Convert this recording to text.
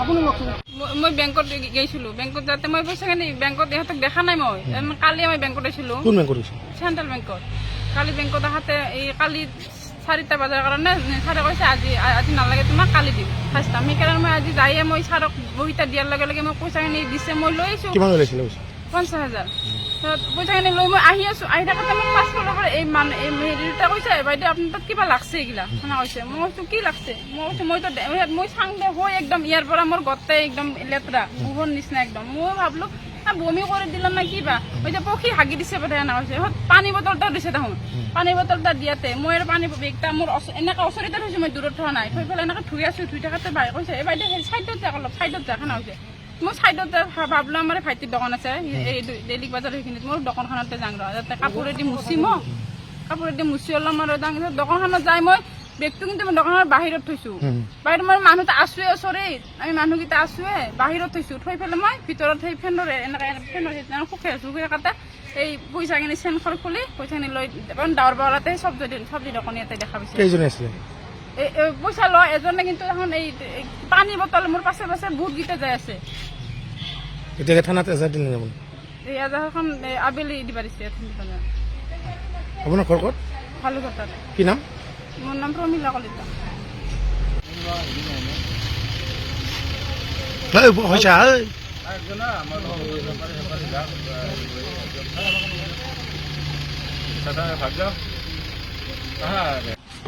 আপুনি কওকচোন। মই বেংকত গৈছিলো, বেংকত যাতে মই পইচাখিনি বেংকত ইহঁতক দেখা নাই। মই কালি মই বেংকত আহিছিলো। কোন বেংকত গৈছে? চেণ্ট্ৰেল বেংকত। কালি বেংকত আহাতে এই কালি 4টা বজাৰ কাৰণে ছাৰে কৈছে আজি নালাগে, তোমাক কালি দিম ফাৰ্ষ্ট। সেইকাৰণে মই আজি যায়ে মই ছাৰক বহিতা দিয়াৰ লগে লগে মই পইচাখিনি দিছে, মই লৈ আহিছোঁ। কিমান লৈছিলে পইচা? 50,000। পইচাখিনি লৈ মই আহি আছোঁ। আহি থাকোঁতে মোক পাছফালৰ পৰা এই হেৰিটা কৈছে, বাইদেউ আপোনাৰ তাত কিবা লাগছে এইগিলা সেনে কৈছে। মই কৈছোঁ কি লাগছে? মই কৈছোঁ মই চাং দে হৈ একদম ইয়াৰ পৰা মোৰ গোটেই একদম লেতেৰা গোবৰ নিচিনা একদম। মই ভাবিলোঁ বমি কৰি দিলাম না কিবা, এতিয়া পক্ষী হাগি দিছে বোধ এনে কৈছে। পানী বটল এটা দিছে দেখোন। পানী বটল এটা দিয়াতে মই আৰু পানী বেগটা মোৰ এনেকৈ ওচৰতে থৈছোঁ, মই দূৰত থোৱা নাই। থৈ পেলাই এনেকৈ ধুই আছোঁ। ধুই থাকোঁতে বাই কৈছে এই বাইদেউ সেই ছাইডত যাওক, অলপ ছাইডত যাওক সেনে কৈছে। মই ছাইডত ভাবিলোঁ আমাৰ ভাইটিৰ দোকান আছে এই ডেইলি বজাৰ সেইখিনিত, মোৰ দোকানখনতে যাওঁ ৰ, যাতে কাপোৰেদি মুচি মই কাপোৰেদি মুচি অলপ আৰু যাওঁ। দোকানখনত যাই মই বেগটো কিন্তু মই দোকানৰ বাহিৰত থৈছোঁ। বাহিৰত মই মানুহটো আছোৱে ওচৰে, আমি মানুহকেইটা আছোৱে বাহিৰত থৈছোঁ। থৈ পেলাই মই ভিতৰত সেই ফেনৰ এনেকৈ শুকাই আছোঁ। শুকাই কাটে এই পইচাখিনি চেনখন খুলি পইচাখিনি লৈ ডাৱৰ বৰাতে চব্জি দোকানী ইয়াতে দেখা পাইছে। কেইজনে আছিলে? পইচা লয় এজনে, কিন্তু এখন এই পানী বটল মোৰ পাছে পাছে বহুতকেইটা যাই আছে। এতিয়া থানাত এজাহাৰ দিলে আপুনি? এই এজাহাৰখন আবেলি দিব পাৰিছে। আপোনাৰ ঘৰ ক'ত? ভালুকটাত। কি নাম? মোৰ নাম প্ৰমীলা কলিতা। পইচা